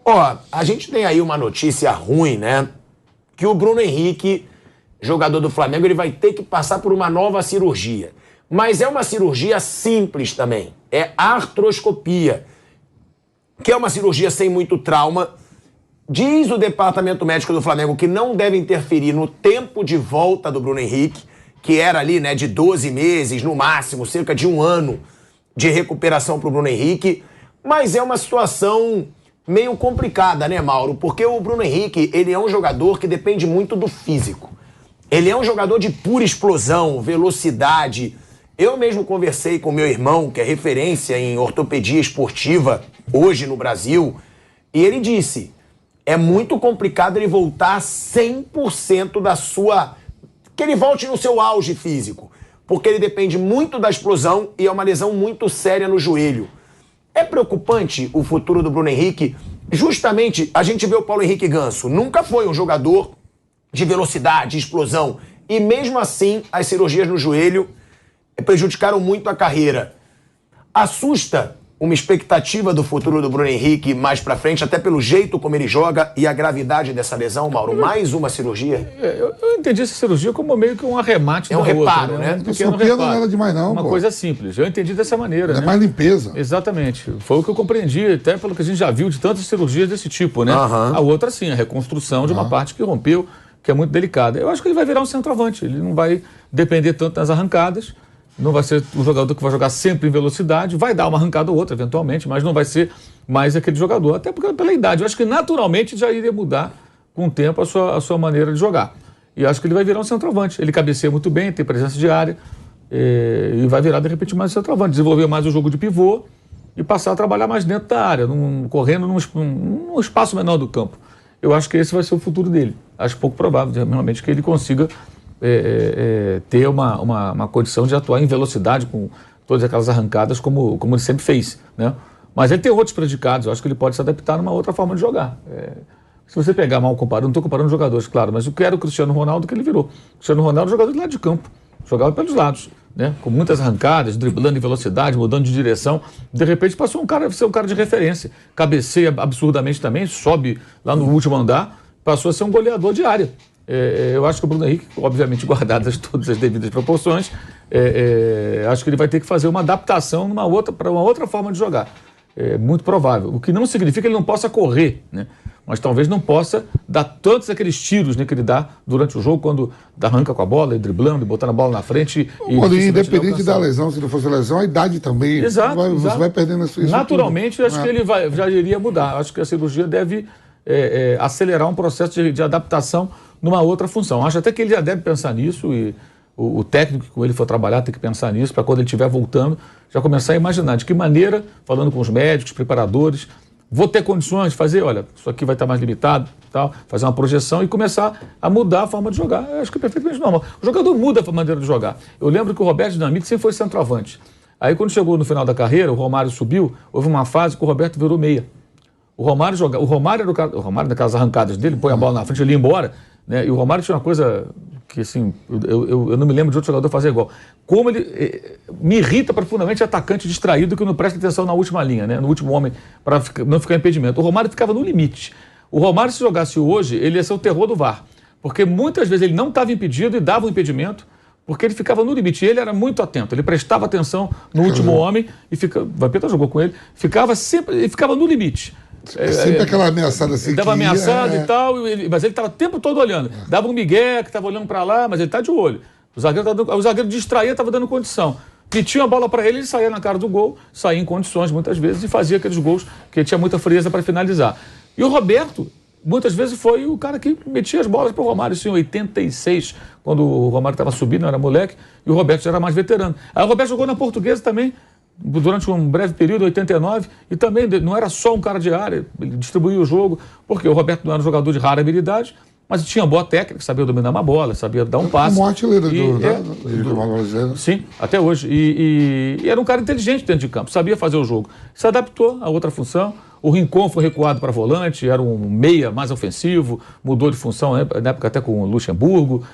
Ó, a gente tem aí uma notícia ruim, né? Que o Bruno Henrique, jogador do Flamengo, ele vai ter que passar por uma nova cirurgia. Mas é uma cirurgia simples também. É artroscopia, que é uma cirurgia sem muito trauma. Diz o departamento médico do Flamengo que não deve interferir no tempo de volta do Bruno Henrique, que era ali, né, de 12 meses, no máximo, cerca de 1 ano de recuperação para o Bruno Henrique. Mas é uma situação meio complicada, né, Mauro? Porque o Bruno Henrique, ele é um jogador que depende muito do físico. Ele é um jogador de pura explosão, velocidade. Eu mesmo conversei com meu irmão, que é referência em ortopedia esportiva hoje no Brasil, e ele disse, é muito complicado ele voltar 100% da sua... que ele volte no seu auge físico, porque ele depende muito da explosão e é uma lesão muito séria no joelho. É preocupante o futuro do Bruno Henrique? Justamente, a gente vê o Paulo Henrique Ganso, nunca foi um jogador de velocidade, de explosão, e mesmo assim, as cirurgias no joelho prejudicaram muito a carreira. Assusta uma expectativa do futuro do Bruno Henrique mais pra frente, até pelo jeito como ele joga e a gravidade dessa lesão, Mauro? Mais uma cirurgia? Eu entendi essa cirurgia como meio que um arremate da outra. É um reparo, né? Um pequeno reparo. Não é nada demais, não. Uma coisa simples. Eu entendi dessa maneira. É mais limpeza. Exatamente. Foi o que eu compreendi, até pelo que a gente já viu de tantas cirurgias desse tipo, né? A outra, sim, a reconstrução de uma parte que rompeu, que é muito delicada. Eu acho que ele vai virar um centroavante. Ele não vai depender tanto das arrancadas. Não vai ser o jogador que vai jogar sempre em velocidade, vai dar uma arrancada ou outra, eventualmente, mas não vai ser mais aquele jogador, até porque pela idade. Eu acho que naturalmente já iria mudar com o tempo a sua maneira de jogar. E acho que ele vai virar um centroavante. Ele cabeceia muito bem, tem presença de área, e vai virar, de repente, mais um centroavante. Desenvolver mais o jogo de pivô e passar a trabalhar mais dentro da área, correndo num espaço menor do campo. Eu acho que esse vai ser o futuro dele. Acho pouco provável, realmente, que ele consiga ter uma condição de atuar em velocidade com todas aquelas arrancadas como ele sempre fez, né? Mas ele tem outros predicados, eu acho que ele pode se adaptar numa outra forma de jogar. Se você pegar mal comparando, não estou comparando jogadores, claro, mas eu quero o Cristiano Ronaldo que ele virou. O Cristiano Ronaldo é um jogador de lado de campo, jogava pelos lados, né? Com muitas arrancadas, driblando em velocidade, mudando de direção. De repente passou a ser um cara de referência, cabeceia absurdamente também, sobe lá no último andar, passou a ser um goleador de área. Eu acho que o Bruno Henrique, obviamente guardadas todas as devidas proporções, acho que ele vai ter que fazer uma adaptação para uma outra forma de jogar. É muito provável. O que não significa que ele não possa correr, né? Mas talvez não possa dar tantos aqueles tiros, né, que ele dá durante o jogo, quando arranca com a bola, driblando, botando a bola na frente. Independente da lesão, se não fosse lesão, a idade também. Exato. Você vai perdendo isso. Naturalmente, acho que ele já iria mudar. Acho que a cirurgia deve acelerar um processo de adaptação numa outra função. Acho até que ele já deve pensar nisso e o técnico que com ele for trabalhar tem que pensar nisso para quando ele estiver voltando, já começar a imaginar de que maneira, falando com os médicos, preparadores, vou ter condições de fazer, olha, isso aqui vai estar mais limitado, tal, fazer uma projeção e começar a mudar a forma de jogar. Eu acho que é perfeitamente normal. O jogador muda a maneira de jogar. Eu lembro que o Roberto Dinamite sempre foi centroavante. Aí quando chegou no final da carreira, o Romário subiu, houve uma fase que o Roberto virou meia. O Romário era daquelas arrancadas dele, põe a bola na frente, ele ia embora, né? E o Romário tinha uma coisa que, assim, eu não me lembro de outro jogador fazer igual. Como ele me irrita profundamente atacante distraído que não presta atenção na última linha, né? No último homem, para não ficar impedimento. O Romário ficava no limite. O Romário, se jogasse hoje, ele ia ser o terror do VAR. Porque muitas vezes ele não estava impedido e dava um impedimento, porque ele ficava no limite. E ele era muito atento, ele prestava atenção no último homem, e o Vampeta jogou com ele, ele ficava no limite. Sempre aquela ameaçada assim. Ele estava ameaçado e tal, mas ele estava o tempo todo olhando. Dava um migué que estava olhando para lá, mas ele está de olho. O zagueiro distraía, estava dando condição. Metia a bola para ele saía na cara do gol, saía em condições muitas vezes e fazia aqueles gols que tinha muita frieza para finalizar. E o Roberto, muitas vezes, foi o cara que metia as bolas para o Romário. Isso em 86, quando o Romário estava subindo, era moleque, e o Roberto já era mais veterano. Aí o Roberto jogou na Portuguesa também, durante um breve período, 89, e também não era só um cara de área, ele distribuía o jogo, porque o Roberto não era um jogador de rara habilidade, mas tinha boa técnica, sabia dominar uma bola, sabia dar um passe. Como artilheiro do brasileiro. Sim, até hoje. E era um cara inteligente dentro de campo, sabia fazer o jogo. Se adaptou a outra função. O Rincon foi recuado para volante, era um meia mais ofensivo, mudou de função, né, na época até com o Luxemburgo.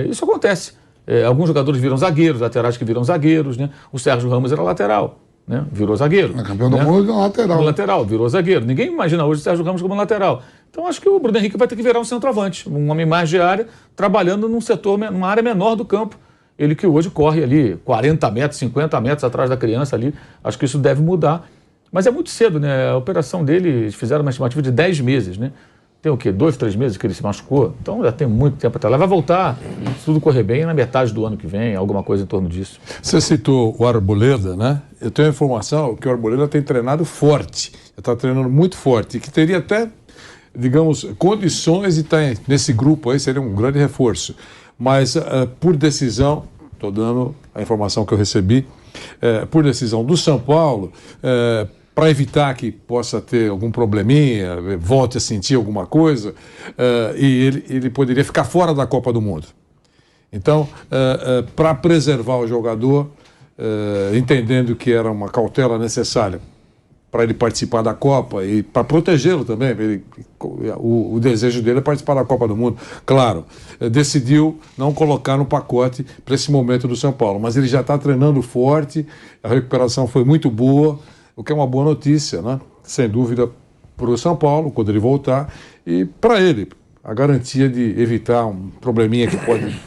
Isso acontece. Alguns jogadores viram zagueiros, laterais que viram zagueiros, né? O Sérgio Ramos era lateral, né? Virou zagueiro. É campeão do mundo no lateral. No lateral, virou zagueiro. Ninguém imagina hoje o Sérgio Ramos como lateral. Então acho que o Bruno Henrique vai ter que virar um centroavante, um homem mais de área, trabalhando num setor, numa área menor do campo. Ele que hoje corre ali 40 metros, 50 metros atrás da criança ali. Acho que isso deve mudar. Mas é muito cedo, né? A operação dele, eles fizeram uma estimativa de 10 meses, né? Tem o quê? 2, 3 meses que ele se machucou? Então já tem muito tempo até lá. Vai voltar, se tudo correr bem, na metade do ano que vem, alguma coisa em torno disso. Você citou o Arboleda, né? Eu tenho a informação que o Arboleda tem treinado forte. Está treinando muito forte. E que teria até, digamos, condições de estar nesse grupo aí, seria um grande reforço. Mas por decisão, estou dando a informação que eu recebi, por decisão do São Paulo, para evitar que possa ter algum probleminha, volte a sentir alguma coisa, e ele poderia ficar fora da Copa do Mundo. Então, para preservar o jogador, entendendo que era uma cautela necessária para ele participar da Copa e para protegê-lo também, o desejo dele é participar da Copa do Mundo. Claro, decidiu não colocar no pacote para esse momento do São Paulo, mas ele já está treinando forte, a recuperação foi muito boa, o que é uma boa notícia, né? Sem dúvida, para o São Paulo, quando ele voltar, e para ele, a garantia de evitar um probleminha que pode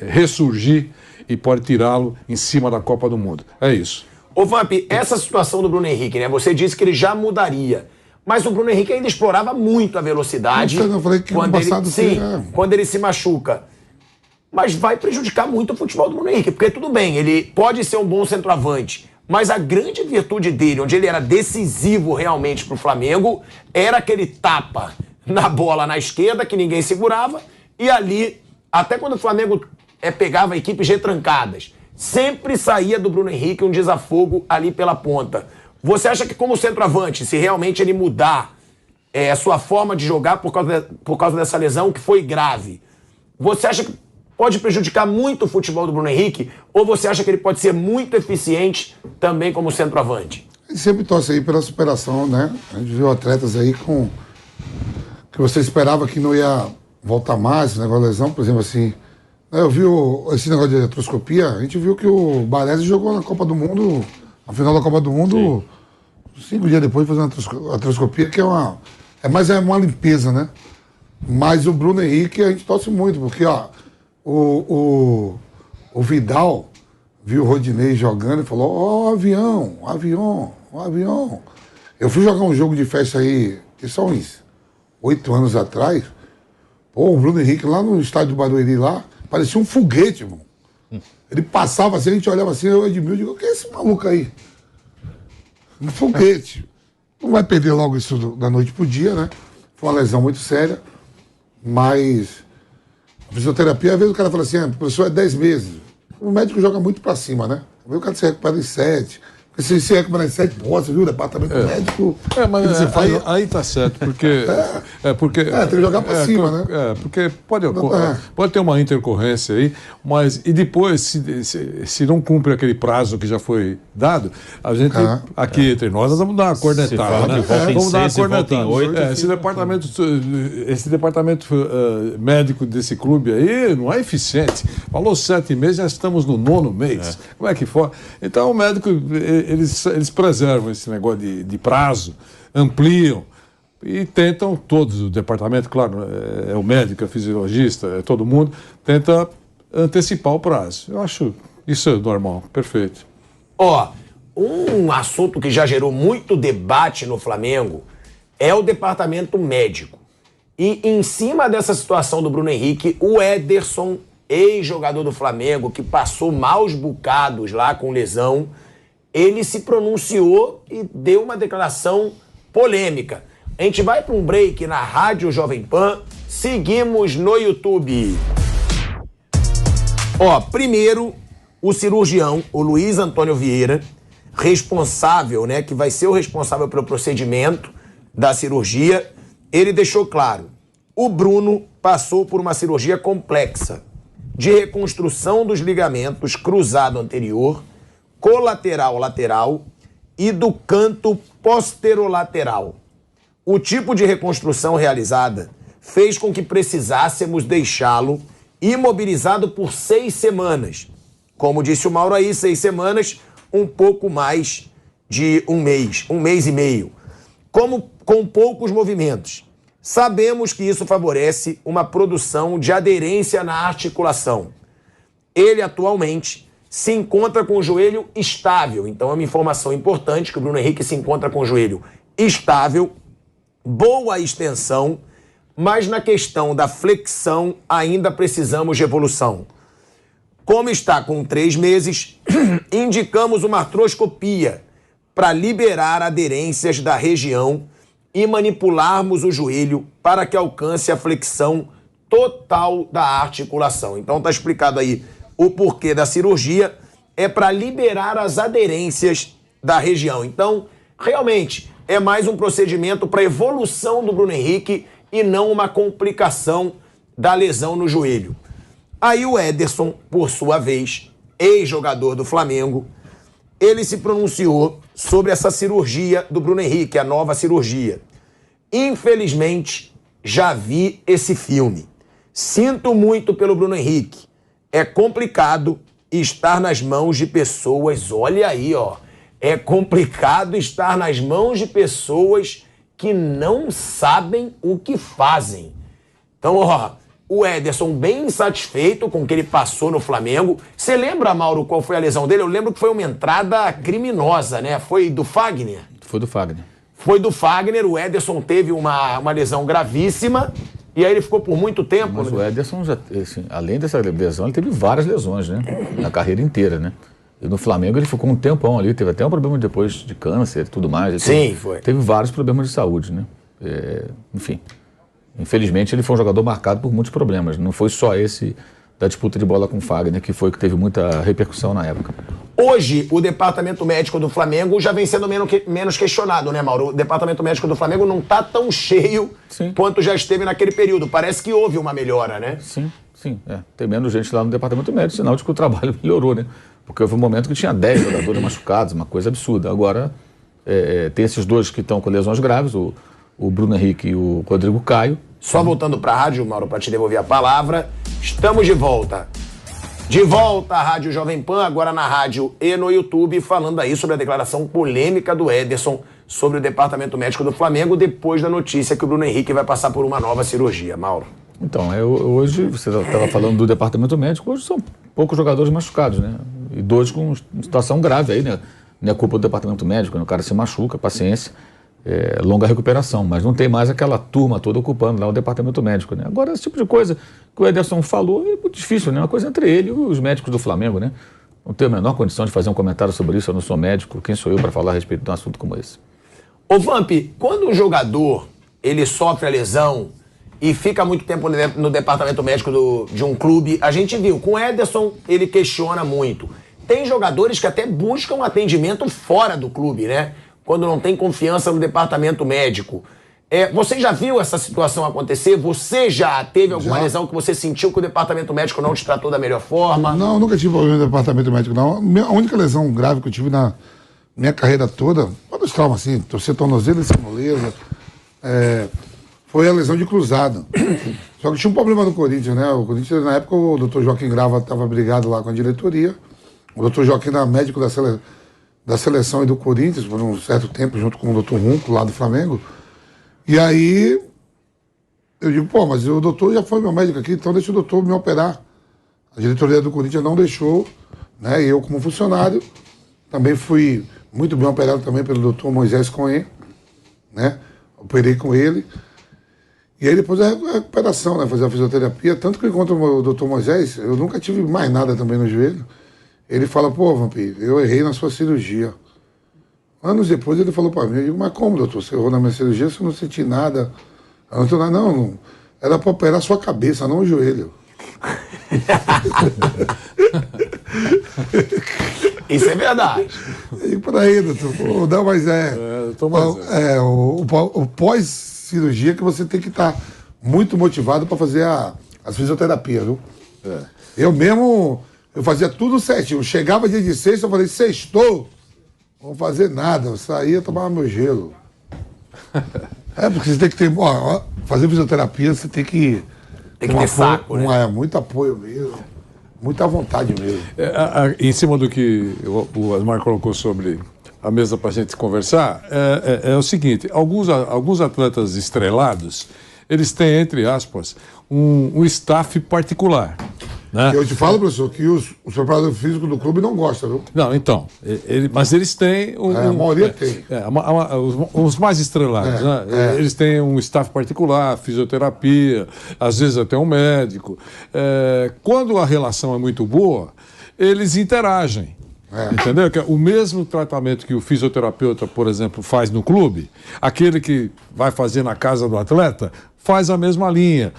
ressurgir e pode tirá-lo em cima da Copa do Mundo. É isso. Ô Vamp, essa situação do Bruno Henrique, né? Você disse que ele já mudaria, mas o Bruno Henrique ainda explorava muito a velocidade. Eu falei que quando no passado quando ele se machuca. Mas vai prejudicar muito o futebol do Bruno Henrique, porque tudo bem, ele pode ser um bom centroavante, mas a grande virtude dele, onde ele era decisivo realmente pro Flamengo, era aquele tapa na bola na esquerda, que ninguém segurava, e ali, até quando o Flamengo pegava equipes retrancadas, sempre saía do Bruno Henrique um desafogo ali pela ponta. Você acha que como centroavante, se realmente ele mudar a sua forma de jogar por causa dessa lesão que foi grave, você acha que pode prejudicar muito o futebol do Bruno Henrique? Ou você acha que ele pode ser muito eficiente também como centroavante? Ele sempre torce aí pela superação, né? A gente viu atletas aí que você esperava que não ia voltar mais, esse negócio de lesão, por exemplo, assim. Eu vi esse negócio de artroscopia, a gente viu que o Baresi jogou na Copa do Mundo, na final da Copa do Mundo, 5 dias depois de fazer uma artroscopia, que é mais uma limpeza, né? Mas o Bruno Henrique a gente torce muito, porque o Vidal viu o Rodinei jogando e falou: ó, avião. Eu fui jogar um jogo de festa aí, que são uns 8 anos atrás. Pô, o Bruno Henrique lá no estádio do Barueri lá, parecia um foguete, irmão. Ele passava assim, a gente olhava assim, eu Edmilson, digo: o que é esse maluco aí? Um foguete. Não vai perder logo isso da noite pro dia, né? Foi uma lesão muito séria, mas a fisioterapia, às vezes o cara fala assim: professor, é 10 meses. O médico joga muito pra cima, né? Às vezes o cara se recupera em 7. Porque se recupera em 7, você viu? O departamento médico. Mas aí tá certo, porque. Tem que jogar pra cima, né? Porque pode ter uma intercorrência aí, mas. E depois, se não cumpre aquele prazo que já foi dado, a gente. Aqui entre nós vamos dar uma cornetada, né? Vamos dar uma cornetada. Esse departamento médico desse clube aí não é eficiente. Falou 7 meses, já estamos no 9º mês. Como é que for? Então o médico. Eles preservam esse negócio de prazo, ampliam e tentam, todos, o departamento, claro, é o médico, é o fisiologista, é todo mundo, tenta antecipar o prazo. Eu acho isso normal, perfeito. Um assunto que já gerou muito debate no Flamengo é o departamento médico. E em cima dessa situação do Bruno Henrique, o Ederson, ex-jogador do Flamengo, que passou maus bocados lá com lesão, ele se pronunciou e deu uma declaração polêmica. A gente vai para um break na Rádio Jovem Pan, seguimos no YouTube. Primeiro, o cirurgião, o Luiz Antônio Vieira, responsável, né, que vai ser o responsável pelo procedimento da cirurgia, ele deixou claro: o Bruno passou por uma cirurgia complexa de reconstrução dos ligamentos cruzado anterior, colateral lateral e do canto posterolateral. O tipo de reconstrução realizada fez com que precisássemos deixá-lo imobilizado por 6 semanas. Como disse o Mauro aí, 6 semanas, um pouco mais de um mês e meio, com poucos movimentos. Sabemos que isso favorece uma produção de aderência na articulação. Ele atualmente se encontra com o joelho estável, então é uma informação importante que o Bruno Henrique se encontra com o joelho estável, boa extensão, mas na questão da flexão ainda precisamos de evolução. Como está com 3 meses, indicamos uma artroscopia para liberar aderências da região e manipularmos o joelho para que alcance a flexão total da articulação. Então está explicado aí o porquê da cirurgia, é para liberar as aderências da região. Então, realmente, é mais um procedimento para evolução do Bruno Henrique e não uma complicação da lesão no joelho. Aí o Ederson, por sua vez, ex-jogador do Flamengo, ele se pronunciou sobre essa cirurgia do Bruno Henrique, a nova cirurgia. Infelizmente, já vi esse filme. Sinto muito pelo Bruno Henrique. É complicado estar nas mãos de pessoas, olha aí, ó. É complicado estar nas mãos de pessoas que não sabem o que fazem. Então, ó, o Ederson bem insatisfeito com o que ele passou no Flamengo. Você lembra, Mauro, qual foi a lesão dele? Eu lembro que foi uma entrada criminosa, né? Foi do Fagner? Foi do Fagner. Foi do Fagner, o Ederson teve uma lesão gravíssima e aí ele ficou por muito tempo. Mas o Ederson, já, assim, além dessa lesão, ele teve várias lesões, né? Na carreira inteira, né? E no Flamengo ele ficou um tempão ali, teve até um problema depois de câncer e tudo mais. Sim, foi. Teve vários problemas de saúde, né? Enfim, infelizmente ele foi um jogador marcado por muitos problemas. Não foi só esse da disputa de bola com o Fagner, que foi que teve muita repercussão na época. Hoje, o departamento médico do Flamengo já vem sendo menos questionado, né, Mauro? O departamento médico do Flamengo não está tão cheio quanto já esteve naquele período. Parece que houve uma melhora, né? Sim. Tem menos gente lá no departamento médico, sinal de que o trabalho melhorou, né? Porque houve um momento que tinha 10 jogadores machucados, uma coisa absurda. Agora, tem esses dois que estão com lesões graves, o Bruno Henrique e o Rodrigo Caio. Só voltando para a rádio, Mauro, para te devolver a palavra. Estamos de volta. De volta à Rádio Jovem Pan, agora na rádio e no YouTube, falando aí sobre a declaração polêmica do Ederson sobre o departamento médico do Flamengo, depois da notícia que o Bruno Henrique vai passar por uma nova cirurgia. Mauro. Então, hoje, você estava falando do departamento médico, hoje são poucos jogadores machucados, né? E dois com situação grave aí, né? Não é culpa do departamento médico, né? O cara se machuca, paciência, longa recuperação, mas não tem mais aquela turma toda ocupando lá o departamento médico, né? Agora, esse tipo de coisa que o Ederson falou é muito difícil, né? Uma coisa entre ele e os médicos do Flamengo, né? Não tenho a menor condição de fazer um comentário sobre isso, eu não sou médico, quem sou eu para falar a respeito de um assunto como esse? Ô Vamp, quando um jogador, ele sofre a lesão e fica muito tempo no departamento médico de um clube, a gente viu, com o Ederson ele questiona muito. Tem jogadores que até buscam atendimento fora do clube, né? Quando não tem confiança no departamento médico. Você já viu essa situação acontecer? Você já teve alguma lesão que você sentiu que o departamento médico não te tratou da melhor forma? Não, nunca tive problema no departamento médico, não. A única lesão grave que eu tive na minha carreira toda, uma dos traumas assim, torcer tornozelo e moleza, foi a lesão de cruzado. Só que tinha um problema no Corinthians, né? O Corinthians, na época, o doutor Joaquim Grava estava brigado lá com a diretoria. O doutor Joaquim era médico da seleção e do Corinthians por um certo tempo, junto com o doutor Runco, lá do Flamengo. E aí, eu digo, pô, mas o doutor já foi meu médico aqui, então deixa o doutor me operar. A diretoria do Corinthians não deixou, né? E eu, como funcionário, também fui muito bem operado também pelo doutor Moisés Cohen, né? Operei com ele. E aí depois a recuperação, né? Fazer a fisioterapia. Tanto que enquanto o doutor Moisés, eu nunca tive mais nada também no joelho. Ele fala, pô, Vampir, eu errei na sua cirurgia. Anos depois ele falou pra mim, eu digo, mas como, doutor? Você errou na minha cirurgia, você não senti nada. Eu não, era pra operar a sua cabeça, não o joelho. Isso é verdade. E por aí, doutor, não, mas o pós-cirurgia que você tem que estar muito motivado para fazer as fisioterapias, viu? Eu mesmo, eu fazia tudo certinho. Eu chegava dia de sexta, eu falei, sextou, não vou fazer nada. Eu saía, tomava meu gelo. Porque você tem que ter, fazer fisioterapia, você tem que... Tem que ter saco, né? Muito apoio mesmo. Muita vontade mesmo. Em cima do que o Osmar colocou sobre a mesa para a gente conversar, é o seguinte, alguns atletas estrelados, eles têm, entre aspas, um staff particular. Né? Eu te falo, professor, que os preparadores físicos do clube não gostam, viu? Não, então, mas eles têm... a maioria tem. Os mais estrelados, né? Eles têm um staff particular, fisioterapia, às vezes até um médico. Quando a relação é muito boa, eles interagem. Entendeu? Que é o mesmo tratamento que o fisioterapeuta, por exemplo, faz no clube, aquele que vai fazer na casa do atleta, faz a mesma linha.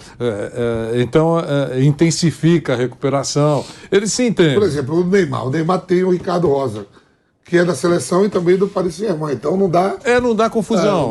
Então, intensifica a recuperação. Eles se entendem. Por exemplo, o Neymar tem o Ricardo Rosa, que é da seleção e também do Paris Saint-Germain. Então não dá... não dá confusão.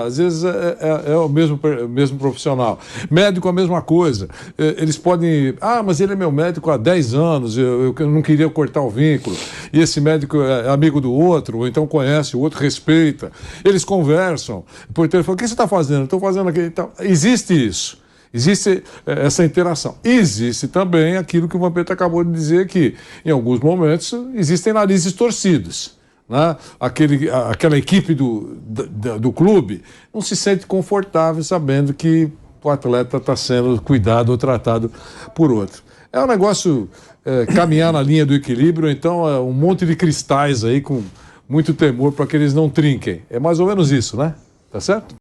Às vezes é o mesmo profissional. Médico, a mesma coisa. Eles podem... mas ele é meu médico há 10 anos, eu não queria cortar o vínculo. E esse médico é amigo do outro, ou então conhece, o outro respeita. Eles conversam. Por telefone, o que você está fazendo? Estou fazendo aqui. Então, existe isso. Existe essa interação. Existe também aquilo que o Vampeta acabou de dizer, que em alguns momentos existem narizes torcidos. Né? Aquela equipe do clube não se sente confortável sabendo que o atleta está sendo cuidado ou tratado por outro. É um negócio caminhar na linha do equilíbrio, então é um monte de cristais aí com muito temor para que eles não trinquem. É mais ou menos isso, né? Tá certo?